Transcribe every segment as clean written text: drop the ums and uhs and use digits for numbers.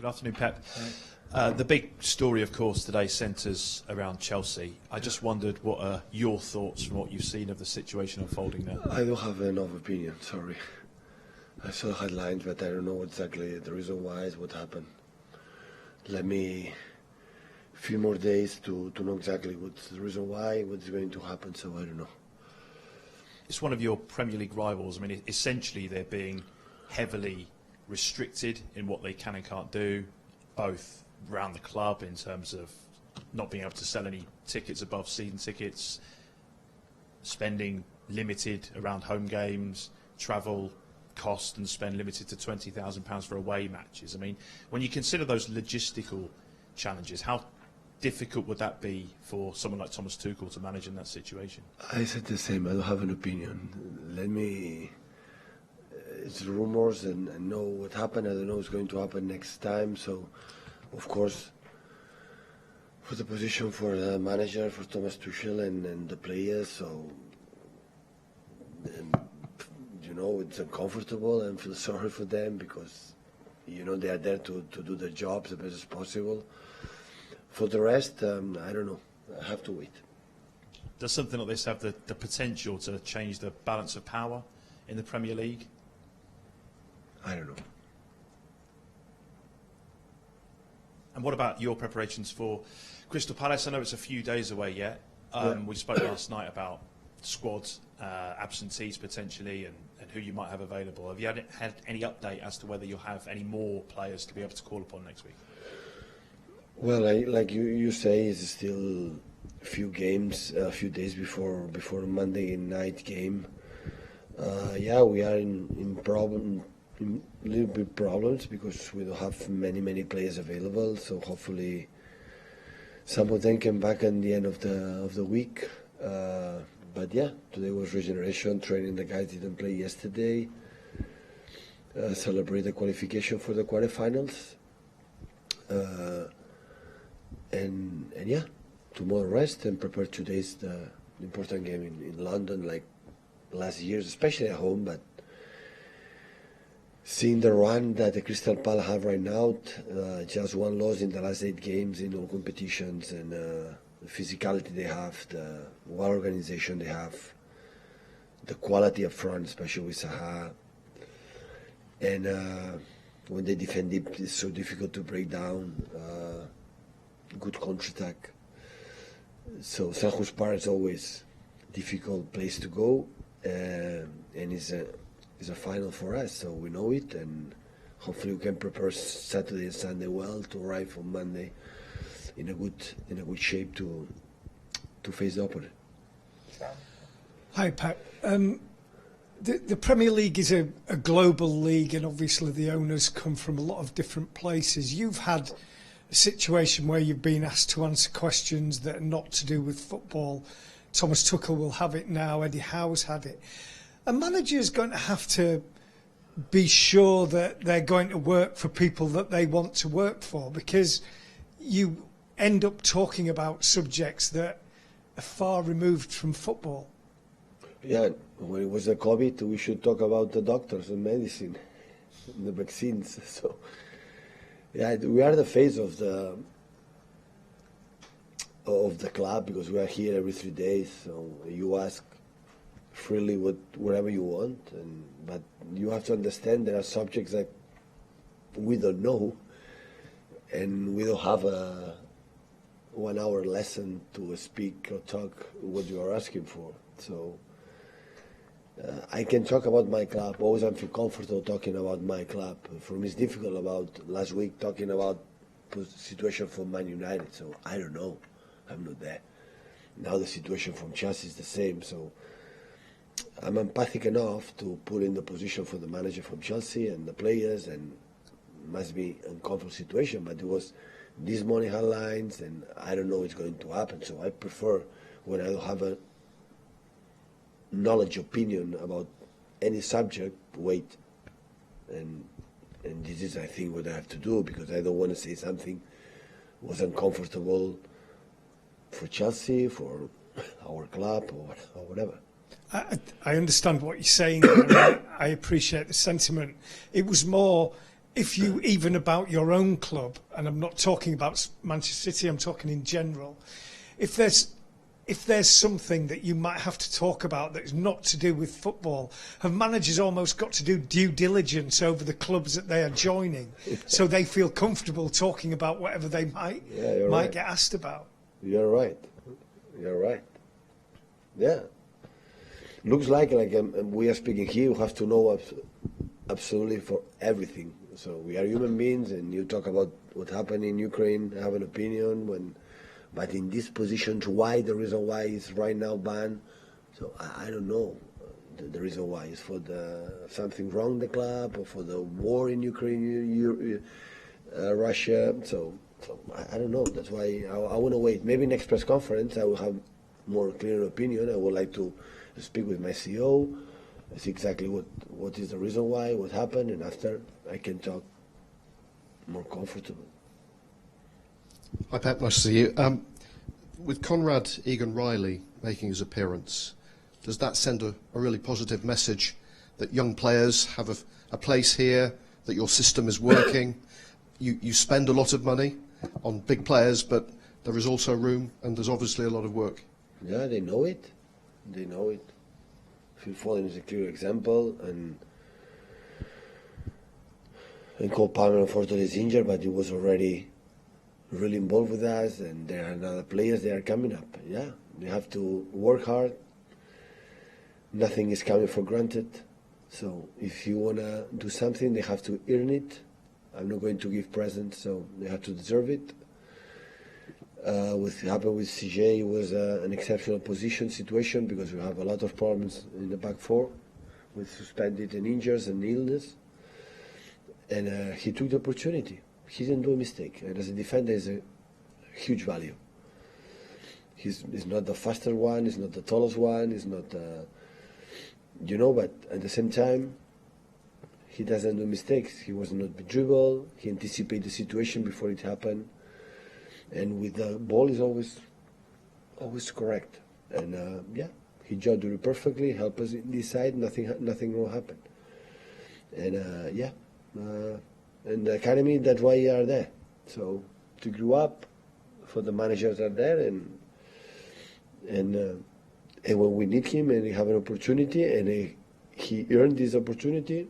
Good afternoon, Pep. The big story, of course, today centres around Chelsea. I just wondered what are your thoughts from what you've seen of the situation unfolding there? I don't have enough opinion, sorry. I saw the headlines, but I don't know exactly the reason why, what happened. Let me a few more days to know exactly what's the reason why, what's going to happen, so I don't know. It's one of your Premier League rivals. I mean, essentially they're being heavily restricted in what they can and can't do, both around the club in terms of not being able to sell any tickets above season tickets, spending limited around home games, travel cost and spend limited to £20,000 for away matches. I mean, when you consider those logistical challenges, how difficult would that be for someone like Thomas Tuchel to manage in that situation? I said the same, I don't have an opinion. It's rumors and know what happened. I don't know what's going to happen next time. So, of course, for the position for the manager, for Thomas Tuchel and the players, so, it's uncomfortable and feel sorry for them because, they are there to do their jobs the best as possible. For the rest, I don't know. I have to wait. Does something like this have the potential to change the balance of power in the Premier League? I don't know. And what about your preparations for Crystal Palace? I know it's a few days away yet. We spoke last night about squad absentees potentially and who you might have available. Have you had any update as to whether you'll have any more players to be able to call upon next week? Well, like you say, it's still a few games, a few days before Monday night game. We are in little bit problems because we don't have many players available. So hopefully, some of them came back at the end of the week. But today was regeneration training. The guys didn't play yesterday. Celebrate the qualification for the quarterfinals. And tomorrow rest and prepare today's the important game in London, like last year's, especially at home. But seeing the run that the Crystal Palace have right now, just one loss in the last 8 games in all competitions, and the physicality they have, the well organization they have, the quality up front, especially with Saha, and when they defend it, it's so difficult to break down. Good counter-attack. So Selhurst Park is always a difficult place to go, and it's a final for us, so we know it, and hopefully we can prepare Saturday and Sunday well to arrive on Monday in a good shape to face the opponent. Hi, Pep. The Premier League is a global league, and obviously the owners come from a lot of different places. You've had a situation where you've been asked to answer questions that are not to do with football. Thomas Tuchel will have it now. Eddie Howe's had it. A manager is going to have to be sure that they're going to work for people that they want to work for, because you end up talking about subjects that are far removed from football. Yeah, when it was the COVID, we should talk about the doctors and medicine, and the vaccines. So, we are the face of the club because we are here every 3 days. So you ask freely whatever you want, but you have to understand there are subjects that we don't know, and we don't have a 1 hour lesson to speak or talk what you are asking for. So I can talk about my club. Always I feel comfortable talking about my club. For me, it's difficult about last week talking about the situation for Man United. So I don't know. I'm not there. Now the situation from Chelsea is the same. So I'm empathic enough to put in the position for the manager from Chelsea and the players, and it must be an uncomfortable situation. But it was this morning headlines, and I don't know what's going to happen. So I prefer when I don't have a knowledge opinion about any subject, wait, and this is, I think, what I have to do, because I don't want to say something was uncomfortable for Chelsea, for our club, or whatever. I understand what you're saying. I appreciate the sentiment. It was more if you, even about your own club, and I'm not talking about Manchester City, I'm talking in general, if there's something that you might have to talk about that is not to do with football, have managers almost got to do due diligence over the clubs that they are joining so they feel comfortable talking about whatever they might get asked about? You're right. Yeah. Looks like we are speaking here, you have to know absolutely for everything. So we are human beings, and you talk about what happened in Ukraine, have an opinion but in this position, why the reason why is right now banned. So I don't know the reason why. Is for something wrong in the club, or for the war in Ukraine, Russia. So I don't know. That's why I want to wait. Maybe next press conference I will have more clear opinion. I would like to speak with my CEO, see exactly what is the reason why, what happened, and after I can talk more comfortable. Hi Pep, nice to see you. With Conrad Egan-Riley making his appearance, does that send a really positive message that young players have a place here, that your system is working? You spend a lot of money on big players, but there is also room, and there's obviously a lot of work. Yeah, they know it. Phil Foden is a clear example, and Cole Palmer unfortunately is injured, but he was already really involved with us, and there are other players that are coming up. Yeah, they have to work hard. Nothing is coming for granted. So if you want to do something, they have to earn it. I'm not going to give presents, so they have to deserve it. What happened with CJ was an exceptional situation because we have a lot of problems in the back four with suspended and injuries and illness. And he took the opportunity. He didn't do a mistake. And as a defender, he's a huge value. He's not the faster one, he's not the tallest one, he's not, but at the same time, he doesn't do mistakes. He was not dribble, he anticipated the situation before it happened. And with the ball, is always correct. And he judged it perfectly, helped us in this side, nothing wrong happened. And and the academy, that's why you are there. So to grow up, for the managers are there, and when we need him and we have an opportunity, and he earned this opportunity,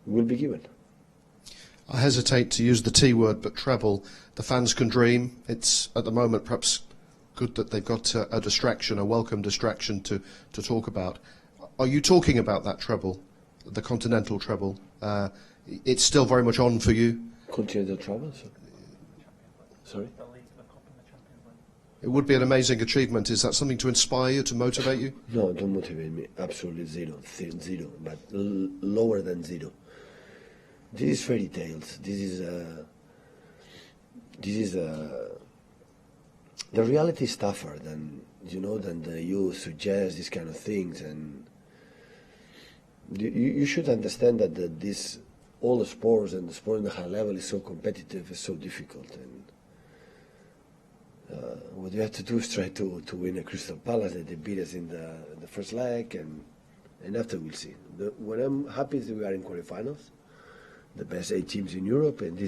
will be given. I hesitate to use the T word, but treble. The fans can dream. It's at the moment perhaps good that they've got a distraction, a welcome distraction to talk about. Are you talking about that treble, the continental treble? It's still very much on for you. Continental treble? Sorry? It would be an amazing achievement. Is that something to inspire you, to motivate you? No, don't motivate me. Absolutely zero, but lower than zero. This is fairy tales. This is the reality is tougher than you suggest these kind of things, and you should understand that all the sports and the sport in the high level is so competitive, it's so difficult, and what you have to do is try to win a Crystal Palace that they beat us in the first leg, and after we'll see. What I'm happy is that we are in quarterfinals, the best 8 teams in Europe, and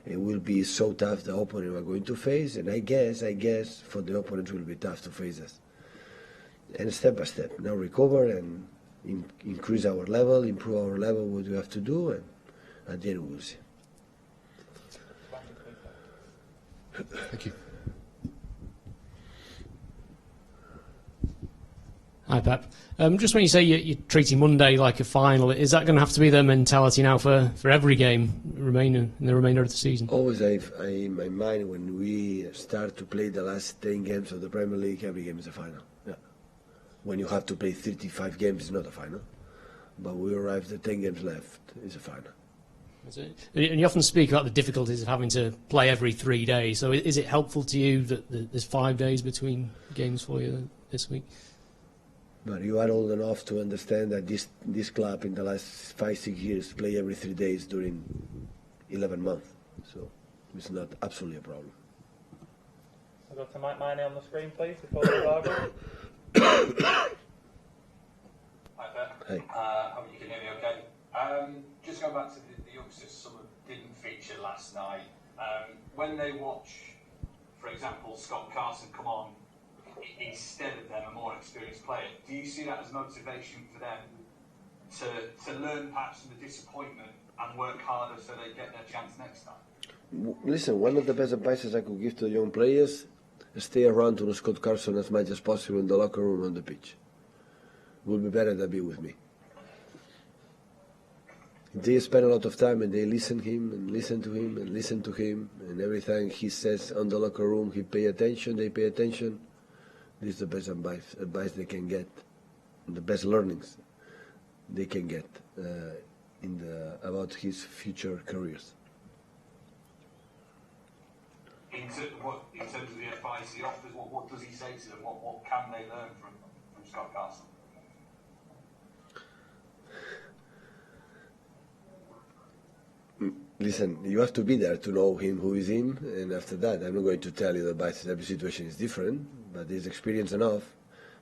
it will be so tough the opponent we are going to face, and I guess for the opponent it will be tough to face us. And step by step, now recover and increase our level, improve our level, what we have to do, and at the end we will see. Thank you. Hi Pep. Just when you say you're treating Monday like a final, is that going to have to be the mentality now for every game in the remainder of the season? Always in my mind, when we start to play the last 10 games of the Premier League, every game is a final. Yeah. When you have to play 35 games, it's not a final. But we arrive at 10 games left, it's a final. That's it. And you often speak about the difficulties of having to play every 3 days. So is it helpful to you that there's 5 days between games for you this week? But you are old enough to understand that this club in the last 5-6 years play every 3 days during 11 months. So it's not absolutely a problem. We'll go to Mike Miney on the screen, please, before we start. Hi, Pep. Hey. Hope you can hear me okay. Just going back to the youngsters, some of didn't feature last night. When they watch, for example, Scott Carson come on instead of them, a more experienced player, do you see that as motivation for them to learn perhaps from the disappointment and work harder so they get their chance next time? Listen, one of the best advices I could give to young players: stay around to Scott Carson as much as possible in the locker room, on the pitch. It would be better than be with me. They spend a lot of time and they listen him and listen to him and listen to him, and everything he says on the locker room, he pay attention, they pay attention. This is the best advice they can get, the best learnings they can get about his future careers. In terms of the advice he offers, what does he say to them? What can they learn from Scott Carson? Listen, you have to be there to know him, who is him, and after that, I'm not going to tell you that advice. Every situation is different, but he's experienced enough.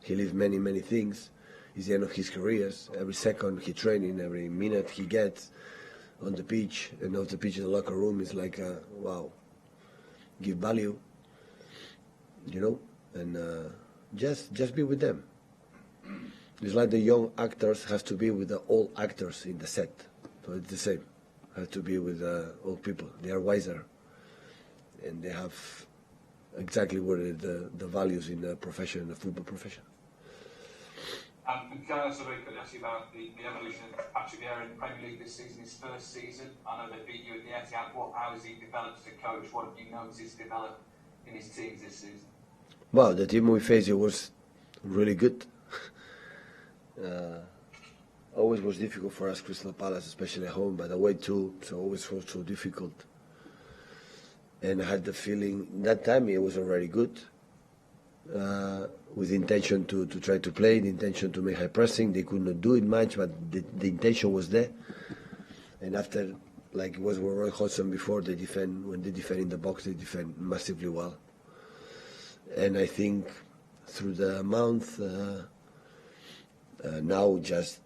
He lived many, many things. It's the end of his careers. Every second he training, every minute he gets on the pitch and off the pitch in the locker room is like, wow, give value, you know, and just be with them. It's like the young actors have to be with the old actors in the set, so it's the same. Have to be with old people. They are wiser, and they have exactly what are the values in the profession, the football profession. Can I also very quickly ask you about the evolution of Patrick Vieira in the Premier League this season, his first season? I know they beat you at the Etihad. How has he developed as a coach? What have you noticed develop in his teams this season? Well, the team we faced was really good. Always was difficult for us, Crystal Palace, especially at home, but away too, so always was so difficult. And I had the feeling that time it was already good, with the intention to try to play, the intention to make high pressing. They could not do it much, but the intention was there. And after, like it was with Roy Hodgson before, when they defend in the box, they defend massively well. And I think through the month, now just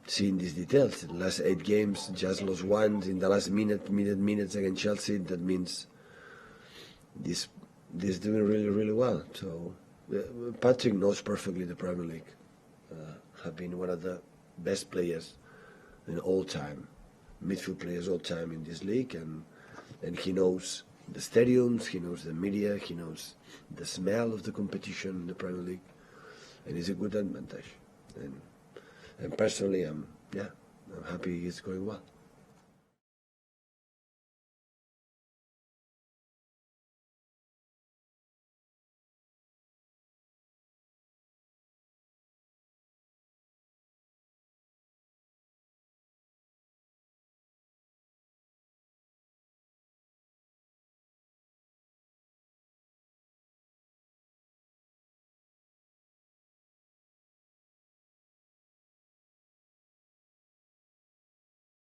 seeing these details, the last 8 games, just lost one in the last minutes against Chelsea. That means this doing really, really well. So Patrick knows perfectly the Premier League. Have been one of the best players in all time, midfield players all time in this league, and he knows the stadiums, he knows the media, he knows the smell of the competition in the Premier League, and it's a good advantage. And personally, I'm happy it's going well.